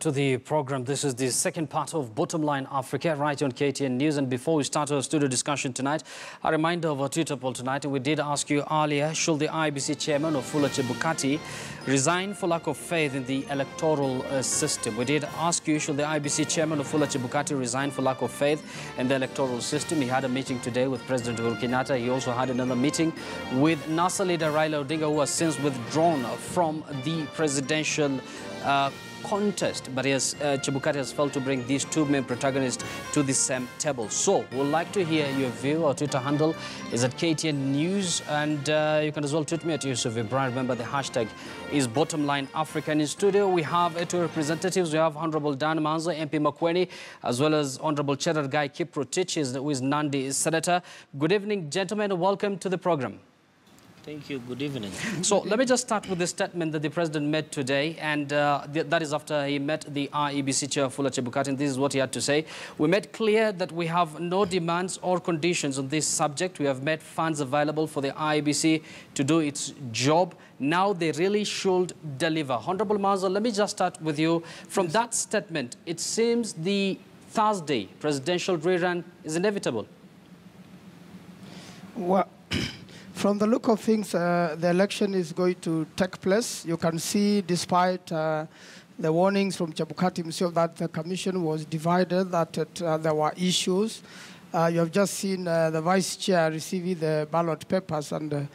to the program. This is the second part of Bottomline Africa, right on KTN News. And before we start our studio discussion tonight, a reminder of our Twitter poll tonight. We did ask you earlier, should the IEBC chairman Wafula Chebukati resign for lack of faith in the electoral system? We did ask you, should the IEBC chairman Wafula Chebukati resign for lack of faith in the electoral system? He had a meeting today with President Uhuru Kenyatta. He also had another meeting with NASA leader Raila Odinga, who has since withdrawn from the presidential contest, but Chebukati has failed to bring these two main protagonists to the same table. So we'd like to hear your view. Our Twitter handle is at KTN News, and you can as well tweet me at Yusuf Ibrahim. Remember, the hashtag is Bottomline Africa. In studio, we have two representatives. We have Honorable Dan Manzo, MP Makueni, as well as Honorable Cherargei Kiprotich, who is Nandi Senator. Good evening, gentlemen. Welcome to the program. Thank you. Good evening. So let me just start with the statement that the president made today, and that is after he met the IEBC chair, Wafula Chebukati, and this is what he had to say. We made clear that we have no demands or conditions on this subject. We have made funds available for the IEBC to do its job. Now they really should deliver. Honorable Manzo, let me just start with you. From that statement, it seems the Thursday presidential rerun is inevitable. Well, from the look of things, the election is going to take place. You can see, despite the warnings from Chebukati himself that the commission was divided, that there were issues. You have just seen the vice chair receiving the ballot papers, and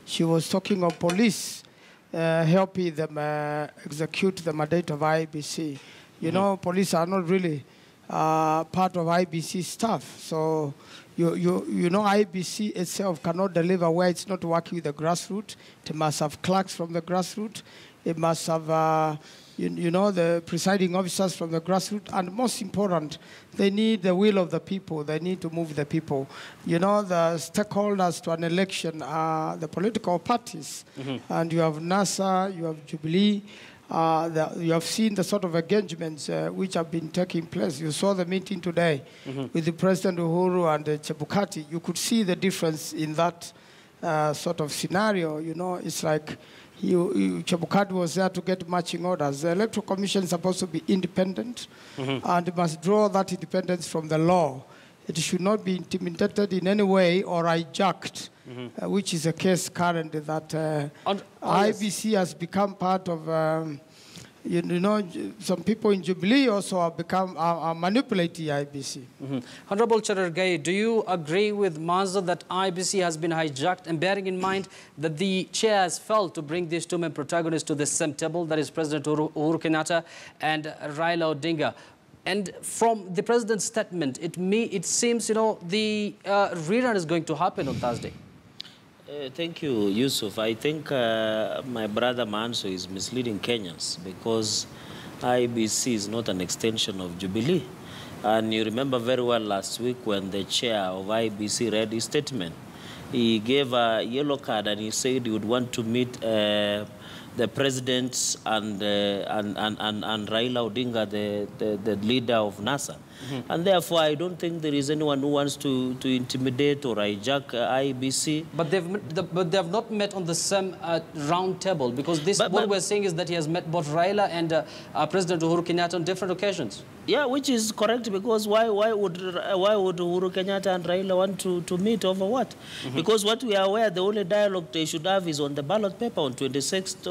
she was talking of police helping them execute the mandate of IEBC. You know, police are not really part of IEBC staff, so you know, IEBC itself cannot deliver where it's not working with the grassroots. It must have clerks from the grassroots. It must have, you know, the presiding officers from the grassroots. And most important, they need the will of the people. They need to move the people. You know, the stakeholders to an election are the political parties. And you have NASA, you have Jubilee. You have seen the sort of engagements which have been taking place. You saw the meeting today with the President Uhuru and Chebukati. You could see the difference in that sort of scenario. You know, it's like Chebukati was there to get marching orders. The Electoral Commission is supposed to be independent and must draw that independence from the law. It should not be intimidated in any way or hijacked, which is the case currently, that IEBC has become part of, you know, some people in Jubilee also have become manipulating IEBC. Honorable Cherargei, do you agree with Manzo that IEBC has been hijacked, and bearing in mind that the chair has failed to bring these two main protagonists to the same table, that is President Uhuru Kenyatta and Raila Odinga? And from the president's statement, it seems, you know, the rerun is going to happen on Thursday. Thank you, Yusuf. I think my brother Manso is misleading Kenyans, because IEBC is not an extension of Jubilee. And you remember very well last week when the chair of IEBC read his statement. He gave a yellow card and he said he would want to meet the president and Raila Odinga, the leader of NASA. And therefore, I don't think there is anyone who wants to intimidate or hijack IEBC. But they have not met on the same round table, because what we're saying is that he has met both Raila and President Uhuru Kenyatta on different occasions. Yeah, which is correct, because why would Uhuru Kenyatta and Raila want to meet over what? Because what we are aware, the only dialogue they should have is on the ballot paper on 26th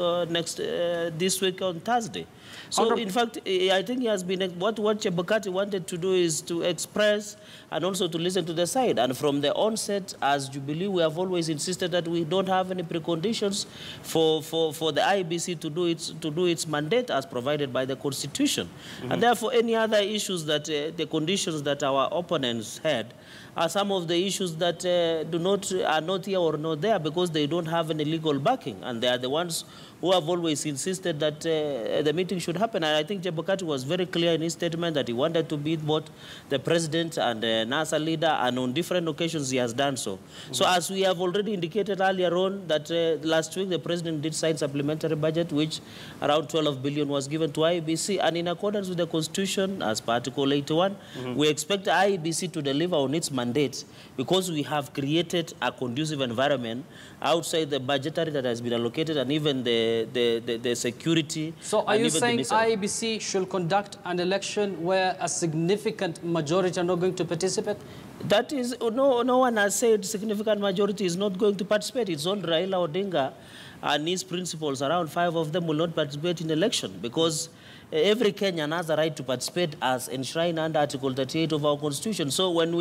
this week on Thursday. So in fact, I think he has been, what Chebukati wanted to do is to express and also to listen to the side. And from the onset, as Jubilee, we have always insisted that we don't have any preconditions for the IEBC to do its mandate as provided by the Constitution. And therefore, any other issues that the conditions that our opponents had are some of the issues that are not here or not there, because they don't have any legal backing, and they are the ones who have always insisted that the meeting should happen. And I think Chebukati was very clear in his statement that he wanted to meet both the president and the NASA leader, and on different occasions he has done so. So as we have already indicated earlier on, that last week the president did sign supplementary budget, which around 12 billion was given to IEBC, and in accordance with the Constitution, as per Article 81, we expect IEBC to deliver on its mandate, because we have created a conducive environment outside the budgetary that has been allocated, and even the security. So are you saying saying IEBC should conduct an election where a significant majority are not going to participate? That is, no one has said significant majority is not going to participate. It's all Raila Odinga and his principals. Around 5 of them will not participate in election because every Kenyan has a right to participate as enshrined under Article 38 of our Constitution. So when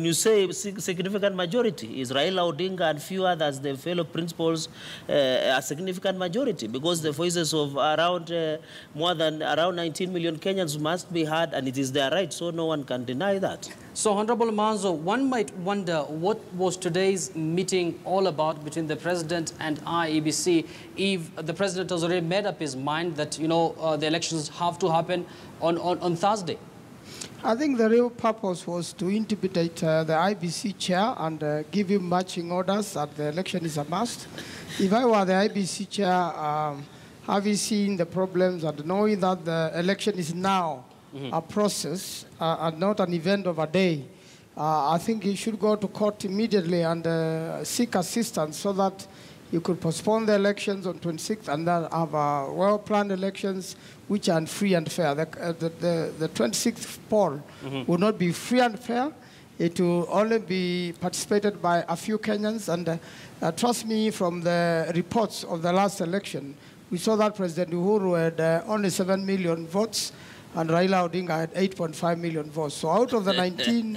you say significant majority, is Raila Odinga and few others, the fellow principals, a significant majority? Because the voices of around 19 million Kenyans must be heard, and it is their right, so no one can deny that. So, Honorable Manzo, one might wonder what was today's meeting all about between the President and IEBC if the President has already made up his mind that, the elections have to happen on Thursday? I think the real purpose was to intimidate the IBC chair and give him marching orders that the election is a must. If I were the IBC chair, having seen the problems and knowing that the election is now a process and not an event of a day, I think he should go to court immediately and seek assistance so that you could postpone the elections on 26th and then have well-planned elections which are free and fair. The 26th poll will not be free and fair. It will only be participated by a few Kenyans. And trust me, from the reports of the last election, we saw that President Uhuru had only 7 million votes, and Raila Odinga had 8.5 million votes. So out of the 19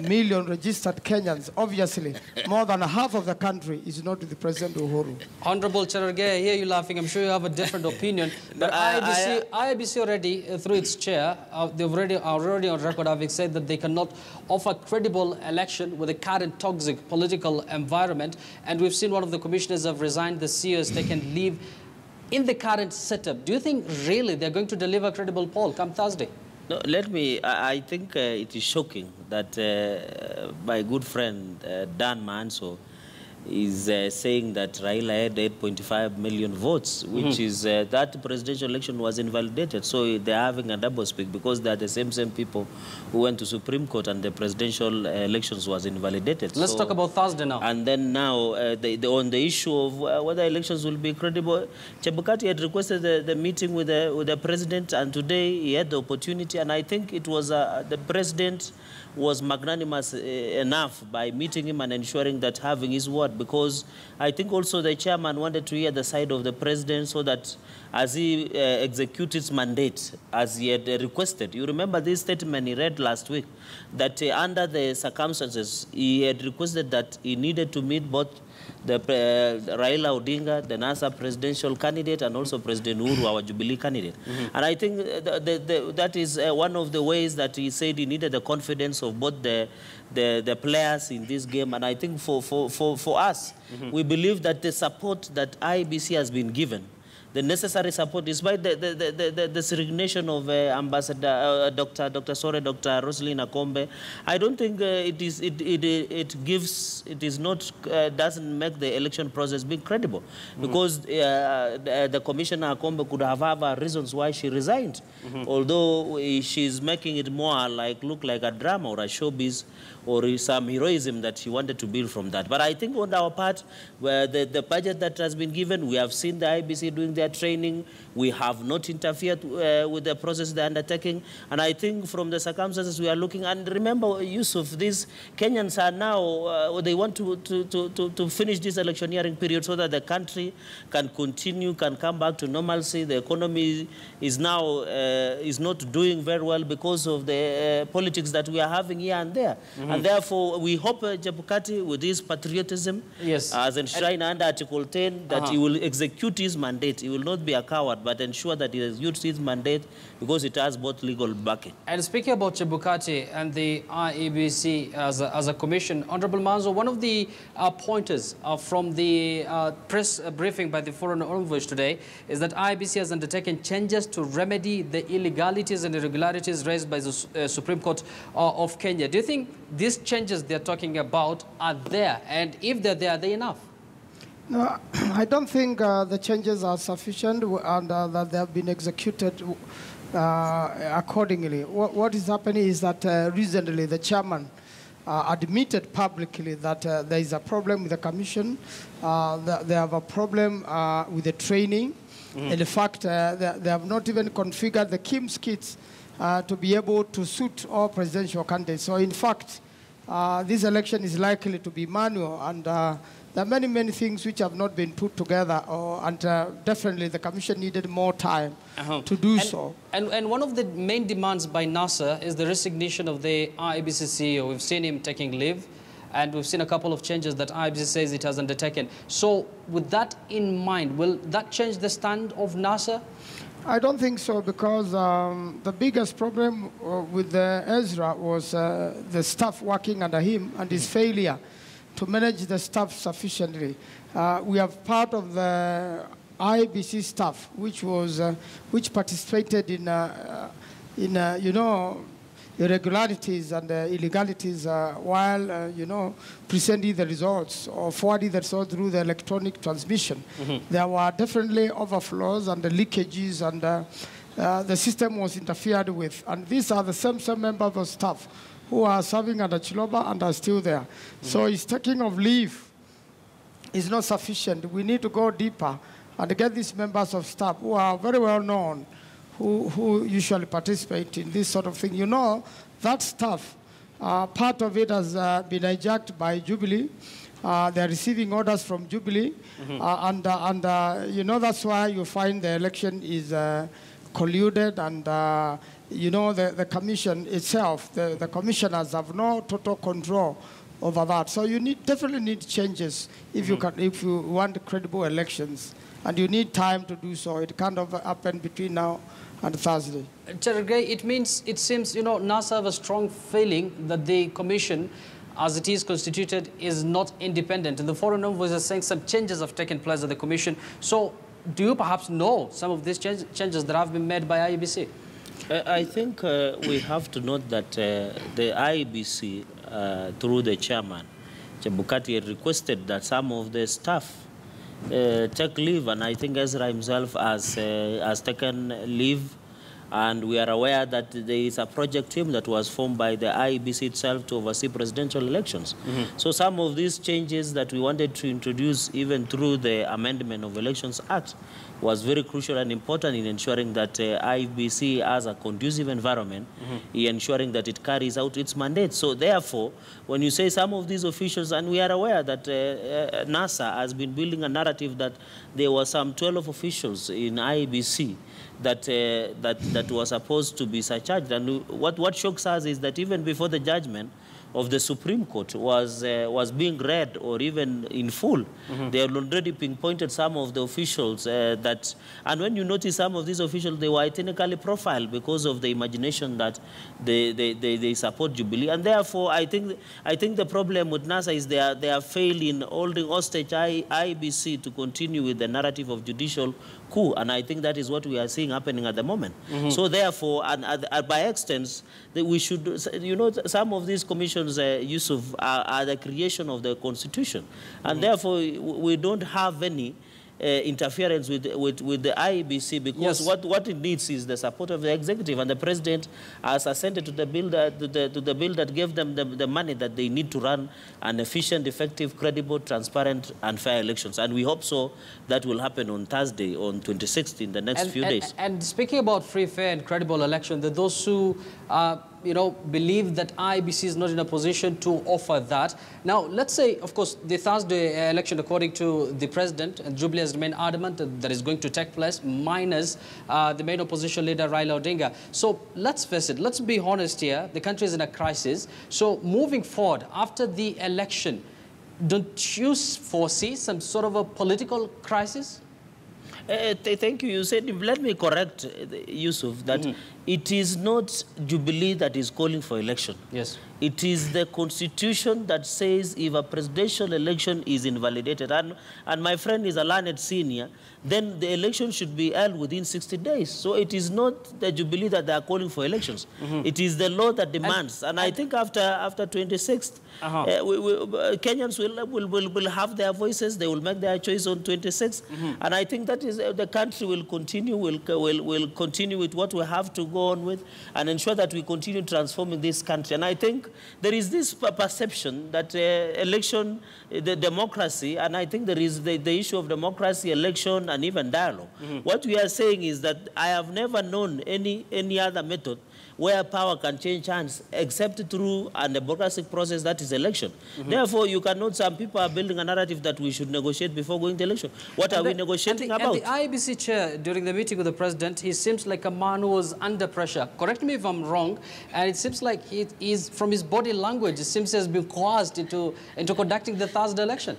million registered Kenyans, obviously, more than half of the country is not with the President Uhuru. Honorable Cherargei, I hear you laughing. I'm sure you have a different opinion. But IEBC already, through its chair, they've already on record having said that they cannot offer credible election with the current toxic political environment. And we've seen one of the commissioners have resigned, the CEO has taken leave. In the current setup, do you think really they're going to deliver a credible poll come Thursday? No, I think it is shocking that my good friend Dan Manso is saying that Raila had 8.5 million votes, which is that presidential election was invalidated. So they're having a double speak because they're the same people who went to Supreme Court and the presidential elections was invalidated. Let's talk about Thursday now. And then now, on the issue of whether elections will be credible, Chebukati had requested the meeting with the president, and today he had the opportunity, and I think it was the president was magnanimous enough by meeting him and ensuring that having his word, because I think also the chairman wanted to hear the side of the president so that as he executes his mandate, as he had requested. You remember this statement he read last week, that under the circumstances, he had requested that he needed to meet both the Raila Odinga, the NASA presidential candidate, and also President Uhuru, our Jubilee candidate. And I think that is one of the ways that he said he needed the confidence of both the players in this game. And I think for us, we believe that the support that IBC has been given, the necessary support, despite the resignation of Ambassador Dr. Rosalina Akombe, I don't think doesn't make the election process be credible, because the Commissioner Akombe could have other reasons why she resigned, although she's making it more look like a drama or a showbiz or some heroism that she wanted to build from that. But I think on our part, where the budget that has been given, we have seen the IBC doing their training. We have not interfered with the process they're undertaking. And I think from the circumstances we are looking, and remember, Yusuf, these Kenyans are now, they want to finish this electioneering period so that the country can continue, can come back to normalcy. The economy is now is not doing very well because of the politics that we are having here and there. And therefore, we hope Chebukati, with his patriotism, as enshrined under Article 10, that he will execute his mandate. He will not be a coward, but ensure that he executes his mandate because it has both legal backing. And speaking about Chebukati and the IEBC as a commission, Honorable Manzo, one of the pointers from the press briefing by the Foreign Envoy today is that IEBC has undertaken changes to remedy the illegalities and irregularities raised by the Supreme Court of Kenya. Do you think these changes they're talking about are there? And if they're there, are they enough? No, I don't think the changes are sufficient and that they have been executed accordingly. What is happening is that recently the chairman admitted publicly that there is a problem with the commission, that they have a problem with the training, In fact, they have not even configured the KIMS kits to be able to suit all presidential candidates. So in fact, this election is likely to be manual, and there are many, many things which have not been put together, and definitely the Commission needed more time to do so. And one of the main demands by NASA is the resignation of the IBC CEO. We've seen him taking leave, and we've seen a couple of changes that IBC says it has undertaken. So with that in mind, will that change the stand of NASA? I don't think so, because the biggest problem with Ezra was the staff working under him and his failure to manage the staff sufficiently. We have part of the IBC staff which participated in you know, irregularities and illegalities while you know, presenting the results or forwarding the results through the electronic transmission. There were definitely overflows and leakages, and the system was interfered with. And these are the same members of staff who are serving under Chiloba and are still there. So his taking of leave is not sufficient. We need to go deeper and get these members of staff who are very well known, who usually participate in this sort of thing. You know, that staff, part of it has been hijacked by Jubilee. They're receiving orders from Jubilee. And you know, that's why you find the election is colluded, and you know, the commission itself, the commissioners have no total control over that. So you definitely need changes if you want credible elections, and you need time to do so. It can't happen between now and Thursday. Cherargei, it seems, you know, NASA have a strong feeling that the commission, as it is constituted, is not independent. And the foreign envoys are saying some changes have taken place at the commission. So do you perhaps know some of these changes that have been made by IEBC? I think we have to note that the IEBC, through the chairman, Chebukati, had requested that some of the staff take leave, and I think Ezra himself has taken leave. And we are aware that there is a project team that was formed by the IEBC itself to oversee presidential elections. So some of these changes that we wanted to introduce, even through the Amendment of Elections Act, was very crucial and important in ensuring that IEBC has a conducive environment, in ensuring that it carries out its mandate. So therefore, when you say some of these officials, and we are aware that NASA has been building a narrative that there were some 12 officials in IEBC that were supposed to be surcharged. And what shocks us is that even before the judgment of the Supreme Court was being read, or even in full, they had already pinpointed some of the officials and when you notice some of these officials, they were ethnically profiled because of the imagination that they support Jubilee. And therefore, I think the problem with NASA is they are failing holding hostage IEBC to continue with the narrative of judicial coup, and I think that is what we are seeing happening at the moment. So therefore, and by extent, we should, you know, some of these commissions, Yusuf, are the creation of the Constitution, and therefore we don't have any interference with the IEBC, because what it needs is the support of the executive, and the president has assented to the bill that gave them the money that they need to run an efficient, effective, credible, transparent, and fair elections. And we hope so that will happen on Thursday, on 26th, in the next few days. And speaking about free, fair, and credible election, there are those who you know, believe that IEBC is not in a position to offer that. Now, let's say, of course, the Thursday election, according to the president, and Jubilee has remained adamant that is going to take place, minus the main opposition leader, Raila Odinga. So let's face it, let's be honest here, the country is in a crisis. So moving forward, after the election, don't you foresee some sort of a political crisis? Thank you. You said, let me correct Yusuf, that it is not Jubilee that is calling for election. Yes. It is the Constitution that says if a presidential election is invalidated, and my friend is a learned senior, then the election should be held within 60 days. So it is not the Jubilee that they are calling for elections. It is the law that demands. And I think after 26th, Kenyans will have their voices. They will make their choice on 26th. And I think that is the country will continue, will continue with what we have to go on with and ensure that we continue transforming this country. And I think there is this perception that election, the democracy, and I think there is the issue of democracy, election, and even dialogue. What we are saying is that I have never known any other method where power can change hands except through a democratic process that is election. Therefore, you cannot, some people are building a narrative that we should negotiate before going to election. What are we negotiating about? And the IBC chair, during the meeting with the president, he seems like a man who was under pressure. Correct me if I'm wrong. And it seems like he's, from his body language, it seems he has been coerced into conducting the Thursday election.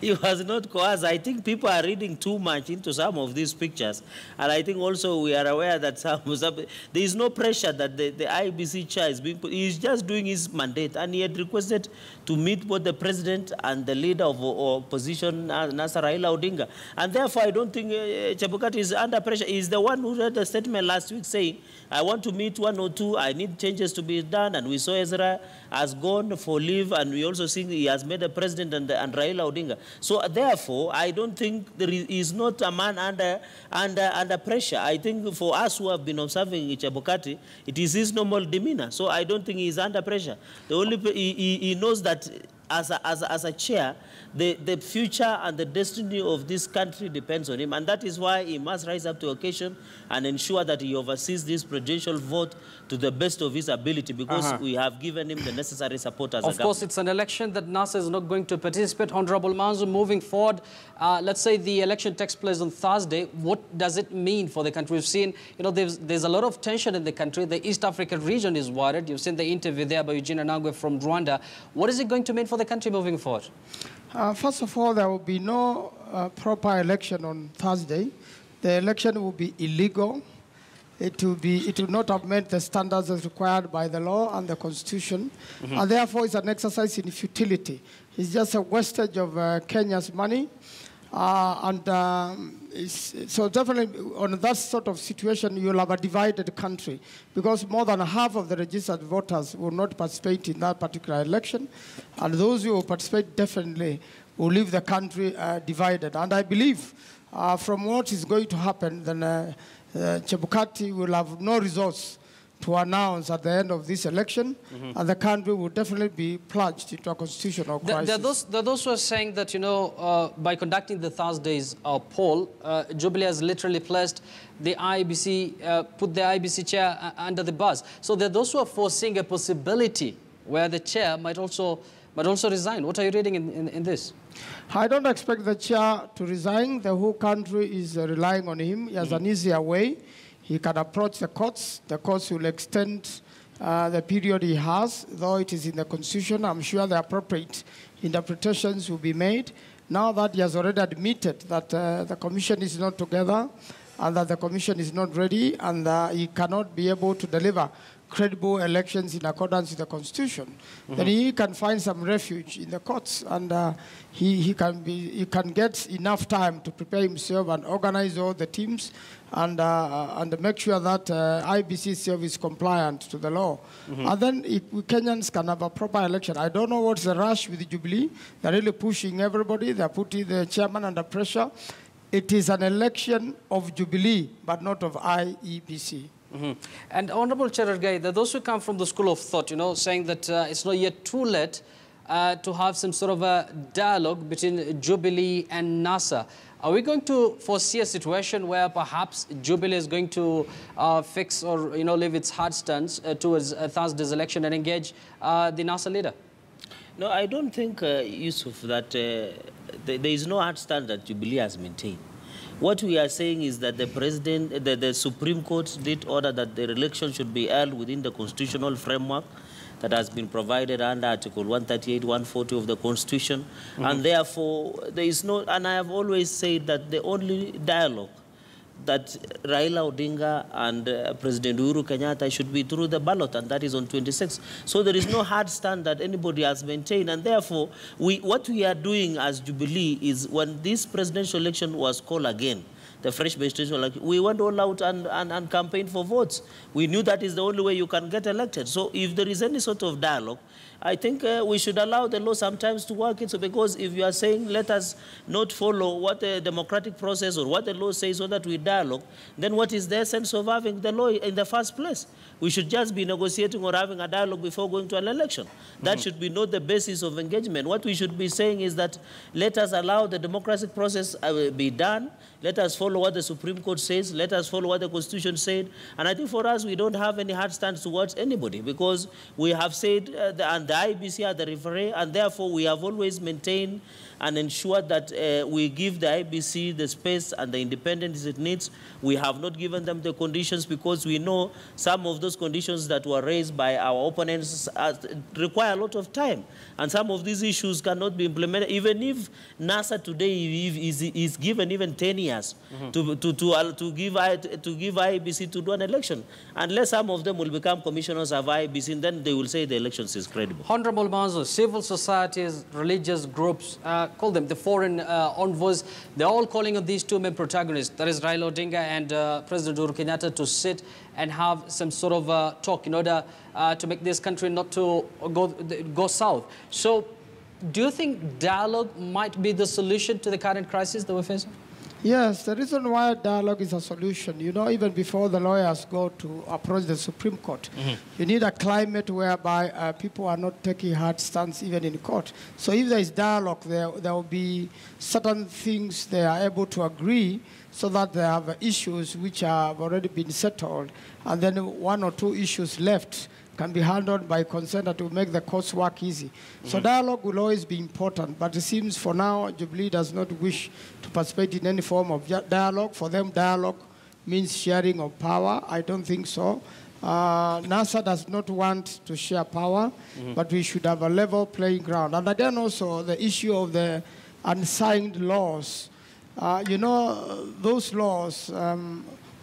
He was not coerced. I think people are reading too much into some of these pictures. And I think also we are aware that there is no pressure that the IBC chair is being put. He's just doing his mandate, and he had requested to meet both the president and the leader of opposition, Nasser Raila Odinga. And therefore, I don't think Chebukati is under pressure. He's the one who read a statement last week saying, I want to meet 1 or 2, I need changes to be done. And we saw Ezra has gone for leave, and we also see he has made a president and Raila Odinga. So therefore, I don't think he's not a man under pressure. I think for us who have been observing Chebukati, it is his normal demeanor. So I don't think he's under pressure. The only he knows that as a chair, the future and the destiny of this country depends on him. And that is why he must rise up to occasion and ensure that he oversees this presidential vote to the best of his ability, because we have given him the necessary support as a government. Of course, it's an election that NASA is not going to participate. Honorable Manzo, moving forward, let's say the election takes place on Thursday. What does it mean for the country? We've seen, you know, there's a lot of tension in the country. The East African region is worried. You've seen the interview there by Eugene Anangwe from Rwanda. What is it going to mean for the country moving forward? First of all, there will be no proper election on Thursday. The election will be illegal. It will not have met the standards as required by the law and the Constitution, and therefore it's an exercise in futility. It's just a wastage of Kenya's money, so definitely on that sort of situation, you'll have a divided country, because more than half of the registered voters will not participate in that particular election, and those who will participate definitely will leave the country divided. And I believe from what is going to happen, then Chebukati will have no results to announce at the end of this election, and the country will definitely be plunged into a constitutional crisis. There are those who are saying that, you know, by conducting the Thursday's poll, Jubilee has literally placed the IBC, put the IBC chair under the bus. So there are those who are foreseeing a possibility where the chair might also resign. What are you reading in this? I don't expect the chair to resign. The whole country is relying on him. He has an easier way. He can approach the courts. The courts will extend the period he has, though it is in the Constitution. I'm sure the appropriate interpretations will be made. Now that he has already admitted that the Commission is not together and that the Commission is not ready and he cannot be able to deliver credible elections in accordance with the Constitution, then he can find some refuge in the courts, and he can get enough time to prepare himself and organize all the teams and make sure that IBC itself is compliant to the law. And then Kenyans can have a proper election. I don't know what's the rush with the Jubilee. They're really pushing everybody. They're putting the chairman under pressure. It is an election of Jubilee, but not of IEBC. And Honorable Cherargei, there are those who come from the school of thought, you know, saying that it's not yet too late to have some sort of a dialogue between Jubilee and NASA. Are we going to foresee a situation where perhaps Jubilee is going to fix or, you know, leave its hard stance towards Thursday's election and engage the NASA leader? No, I don't think, Yusuf, that there is no hard stand that Jubilee has maintained. What we are saying is that the Supreme Court did order that the election should be held within the constitutional framework that has been provided under Article 138, 140 of the Constitution. And therefore, there is no, and I have always said that the only dialogue that Raila Odinga and President Uhuru Kenyatta should be through the ballot, and that is on 26. So there is no hard stand that anybody has maintained, and therefore, what we are doing as Jubilee is when this presidential election was called again, the fresh registration, like, we went all out and campaigned for votes. We knew that is the only way you can get elected. So if there is any sort of dialogue, I think we should allow the law sometimes to work it. So because if you are saying let us not follow what the democratic process or what the law says so that we dialogue, then what is the essence of having the law in the first place? We should just be negotiating or having a dialogue before going to an election. That should be not the basis of engagement. What we should be saying is that let us allow the democratic process be done. Let us follow what the Supreme Court says. Let us follow what the Constitution said. And I think for us, we don't have any hard stance towards anybody because we have said, and the IBC are the referee, and therefore we have always maintained and ensured that we give the IBC the space and the independence it needs. We have not given them the conditions because we know some of those conditions that were raised by our opponents require a lot of time. And some of these issues cannot be implemented. Even if NASA today is given even 10 years to give IBC to do an election, unless some of them will become commissioners of IBC, then they will say the elections is credible. Honorable Mazo, civil societies, religious groups, call them the foreign envoys, they're all calling on these two main protagonists, that is Raila Odinga and President Uhuru Kenyatta, to sit and have some sort of talk in order to make this country not to go south. So do you think dialogue might be the solution to the current crisis that we're facing? Yes, the reason why dialogue is a solution, you know, even before the lawyers go to approach the Supreme Court, you need a climate whereby people are not taking hard stance even in court. So if there is dialogue, there will be certain things they are able to agree so that they have issues which have already been settled, and then one or two issues left can be handled by consent that will make the courts work easy. So dialogue will always be important, but it seems for now, Jubilee does not wish to participate in any form of dialogue. For them, dialogue means sharing of power. I don't think so. NASA does not want to share power, but we should have a level playing ground. And again, also, the issue of the unsigned laws. You know, those laws,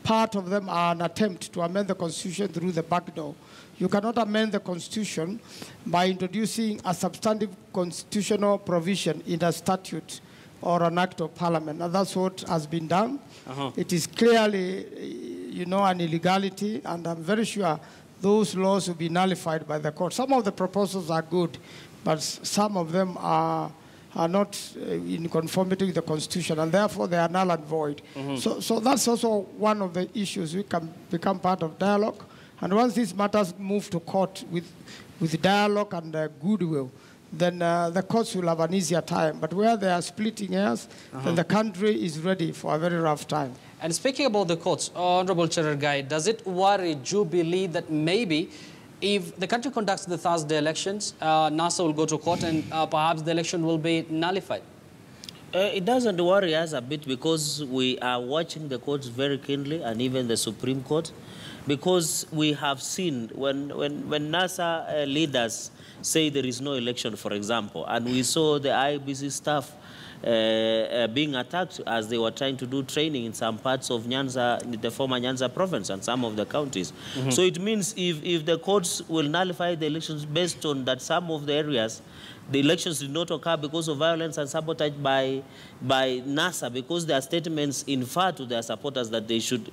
part of them are an attempt to amend the Constitution through the back door. You cannot amend the Constitution by introducing a substantive constitutional provision in a statute or an act of parliament. And that's what has been done. It is clearly, you know, an illegality, and I'm very sure those laws will be nullified by the court. Some of the proposals are good, but some of them are not in conformity with the Constitution, and therefore they are null and void. So that's also one of the issues. We can become part of dialogue. And once these matters move to court with dialogue and goodwill, then the courts will have an easier time. But where they are splitting hairs, then the country is ready for a very rough time. And speaking about the courts, Honorable Cherargei, does it worry Jubilee that maybe if the country conducts the Thursday elections, NASA will go to court and perhaps the election will be nullified? It doesn't worry us a bit because we are watching the courts very keenly, and even the Supreme Court, because we have seen when NASA leaders say there is no election, for example, and we saw the IBC staff being attacked as they were trying to do training in some parts of Nyanza, the former Nyanza province, and some of the counties. So it means if the courts will nullify the elections based on that some of the areas, the elections did not occur because of violence and sabotage by NASA, because their statements infer to their supporters that they should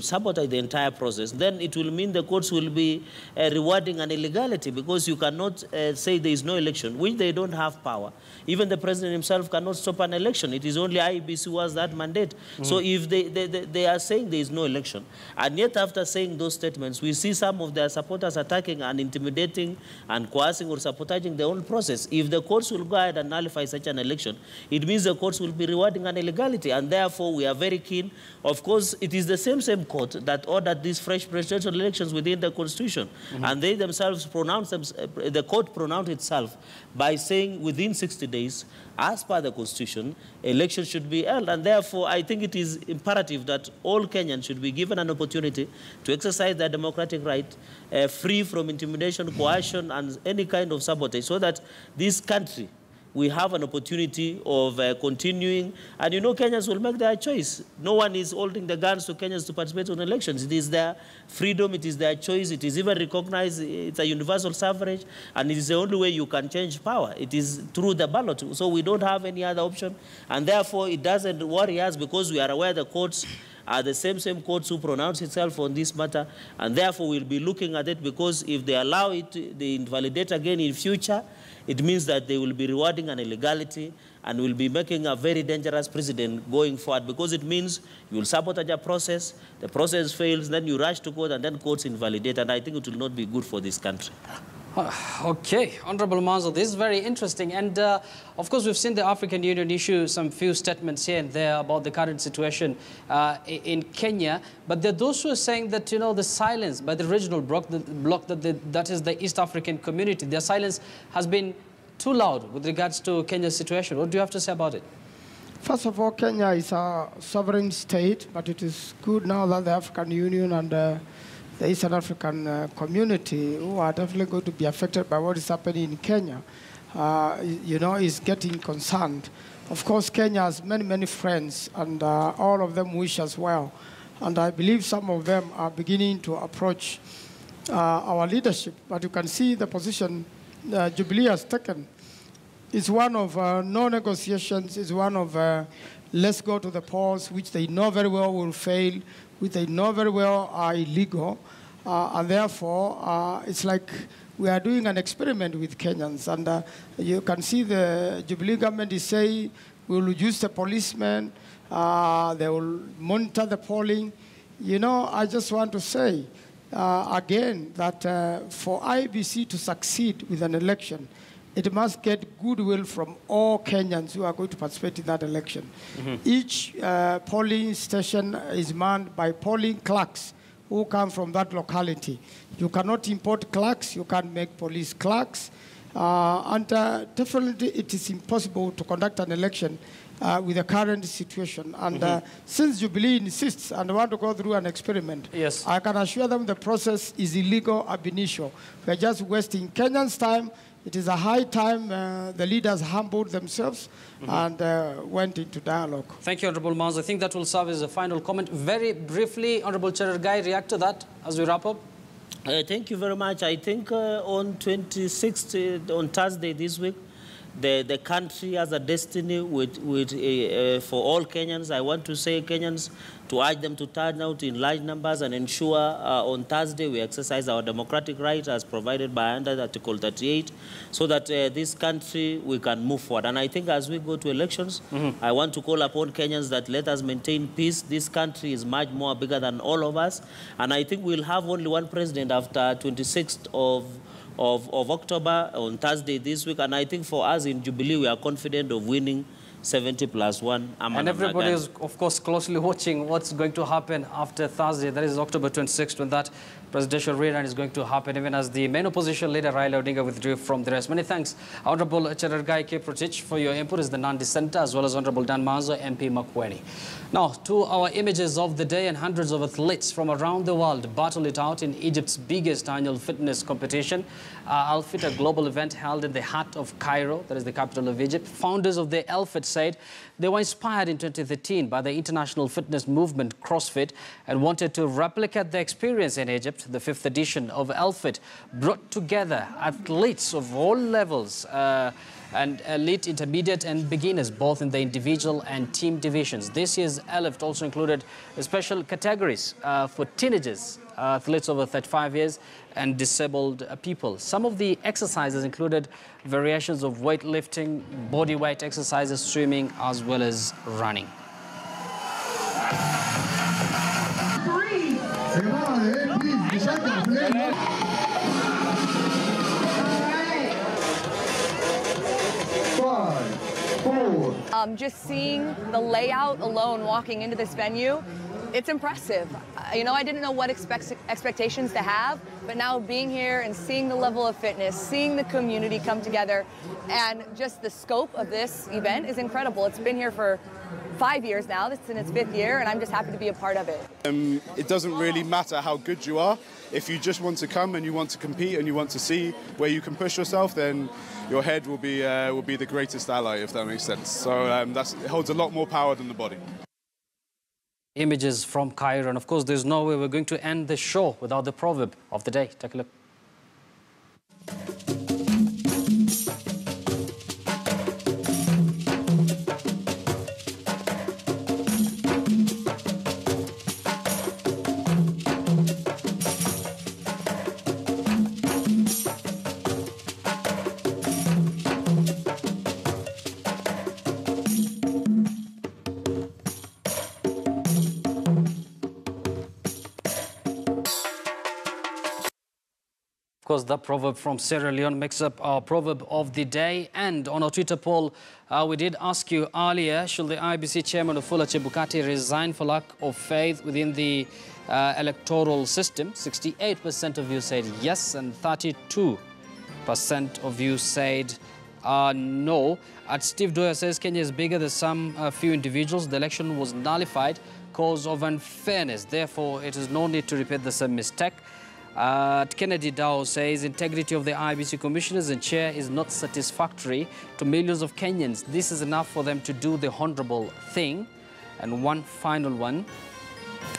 sabotage the entire process, then it will mean the courts will be rewarding an illegality, because you cannot say there is no election, which they don't have power. Even the president himself cannot stop an election. It is only IEBC who has that mandate. So if they are saying there is no election, and yet after saying those statements, we see some of their supporters attacking and intimidating and coercing or sabotaging the whole process. If the courts will go ahead and nullify such an election, it means the courts will be rewarding an illegality, and therefore we are very keen. Of course, it is the same court that ordered these fresh presidential elections within the Constitution, and they themselves pronounced the court pronounced itself by saying within 60 days, as per the Constitution, elections should be held, and therefore I think it is imperative that all Kenyans should be given an opportunity to exercise their democratic right, free from intimidation, coercion, and any kind of sabotage, so that this country we have an opportunity of continuing. And you know, Kenyans will make their choice. No one is holding the guns to Kenyans to participate in elections. It is their freedom, it is their choice, it is even recognized, it's a universal suffrage, and it is the only way you can change power. It is through the ballot. So we don't have any other option, and therefore it doesn't worry us, because we are aware the courts are the same courts who pronounce itself on this matter, and therefore we'll be looking at it, because if they allow it, they invalidate again in future, it means that they will be rewarding an illegality and will be making a very dangerous precedent going forward, because it means you will sabotage a process, the process fails, then you rush to court, and then courts invalidate, and I think it will not be good for this country. Okay, Honorable Manzo, this is very interesting. And of course, we've seen the African Union issue some few statements here and there about the current situation in Kenya. But there are those who are saying that, you know, the silence by the regional bloc, that is the East African community, their silence has been too loud with regards to Kenya's situation. What do you have to say about it? First of all, Kenya is a sovereign state, but it is good now that the African Union and the Eastern African community, who are definitely going to be affected by what is happening in Kenya, you know, is getting concerned. Of course, Kenya has many, many friends, and all of them wish us well. And I believe some of them are beginning to approach our leadership. But you can see the position Jubilee has taken. It's one of no negotiations. It's one of let's go to the polls, which they know very well will fail, which they know very well are illegal. And therefore, it's like we are doing an experiment with Kenyans. And you can see the Jubilee government is saying we will reduce the policemen, they will monitor the polling. You know, I just want to say again that for IEBC to succeed with an election, it must get goodwill from all Kenyans who are going to participate in that election. Mm-hmm. Each polling station is manned by polling clerks who come from that locality. You cannot import clerks, you can't make police clerks, and definitely it is impossible to conduct an election with the current situation. And since Jubilee insists and want to go through an experiment, yes, I can assure them the process is illegal ab initio. We're just wasting Kenyans' time. It is a high time the leaders humbled themselves and went into dialogue. Thank you, Honorable Mans. I think that will serve as a final comment. Very briefly, Honorable Cherargei, react to that as we wrap up. Thank you very much. I think on 26th, on Thursday this week, the country has a destiny for all Kenyans. I want to say Kenyans, to urge them to turn out in large numbers and ensure on Thursday we exercise our democratic right as provided by under Article 38, so that this country, we can move forward. And I think as we go to elections, I want to call upon Kenyans that let us maintain peace. This country is much more bigger than all of us. And I think we'll have only one president after 26th of October on Thursday this week. And I think for us in Jubilee, we are confident of winning 70+1. And everybody is, of course, closely watching what's going to happen after Thursday. That is October 26th, when that presidential rerun is going to happen, even as the main opposition leader, Raila Odinga, withdrew from the race. Many thanks, Honorable Cherargei Kiprotich, for your input as the non-dissenter, as well as Honorable Dan Manzo, MP Makueni. Now, to our images of the day, and hundreds of athletes from around the world battle it out in Egypt's biggest annual fitness competition, Al-Fit, a global event held in the heart of Cairo, that is the capital of Egypt. Founders of the Al-Fit said they were inspired in 2013 by the international fitness movement CrossFit and wanted to replicate the experience in Egypt. The 5th edition of Al-Fit brought together athletes of all levels and elite, intermediate and beginners, both in the individual and team divisions. This year's Al-Fit also included special categories for teenagers, athletes over 35 years and disabled people. Some of the exercises included variations of weightlifting, body weight exercises, swimming, as well as running. Just seeing the layout alone walking into this venue, it's impressive. You know, I didn't know what expectations to have, but now being here and seeing the level of fitness, seeing the community come together, and just the scope of this event is incredible. It's been here for 5 years now. This is in its 5th year, and I'm just happy to be a part of it. It doesn't really matter how good you are. If you just want to come and you want to compete and you want to see where you can push yourself, then your head will be the greatest ally, if that makes sense. So it holds a lot more power than the body. Images from Cairo, and of course there's no way we're going to end the show without the proverb of the day. Take a look. Of course, the proverb from Sierra Leone makes up our proverb of the day. And on our Twitter poll, we did ask you earlier, should the IBC chairman Wafula Chebukati resign for lack of faith within the electoral system? 68% of you said yes, and 32% of you said no. At Steve Doyer says Kenya is bigger than some few individuals. The election was nullified cause of unfairness. Therefore, it is no need to repeat the same mistake. Kennedy Dow says integrity of the IBC commissioners and chair is not satisfactory to millions of Kenyans. This is enough for them to do the honorable thing. And one final one.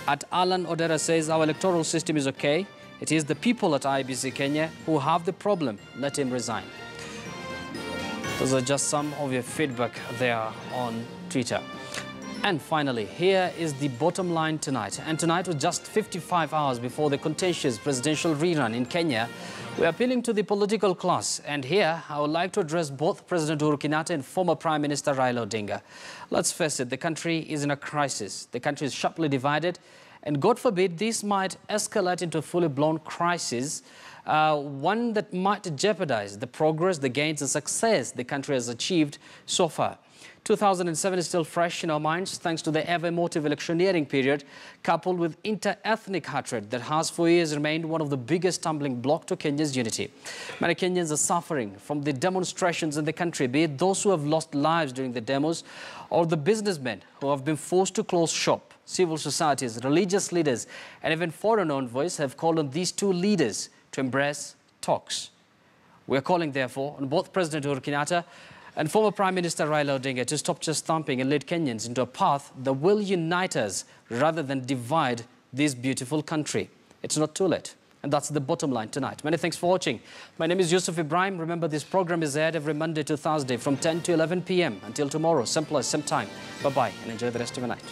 At Alan Odera says our electoral system is okay. It is the people at IBC Kenya who have the problem. Let him resign. Those are just some of your feedback there on Twitter. And finally, here is the bottom line tonight. And tonight, with just 55 hours before the contentious presidential rerun in Kenya, we are appealing to the political class. And here, I would like to address both President Uhuru Kenyatta and former Prime Minister Raila Odinga. Let's face it, the country is in a crisis. The country is sharply divided. And God forbid, this might escalate into a fully blown crisis, one that might jeopardize the progress, the gains and success the country has achieved so far. 2007 is still fresh in our minds thanks to the ever-emotive electioneering period coupled with inter-ethnic hatred that has for years remained one of the biggest stumbling blocks to Kenya's unity. Many Kenyans are suffering from the demonstrations in the country, be it those who have lost lives during the demos or the businessmen who have been forced to close shop. Civil societies, religious leaders and even foreign envoys have called on these two leaders to embrace talks. We are calling, therefore, on both President Uhuru Kenyatta and former Prime Minister Raila Odinga to stop chest thumping and lead Kenyans into a path that will unite us rather than divide this beautiful country. It's not too late. And that's the bottom line tonight. Many thanks for watching. My name is Yusuf Ibrahim. Remember, this program is aired every Monday to Thursday from 10 to 11 p.m. Until tomorrow, same place, same time. Bye-bye and enjoy the rest of your night.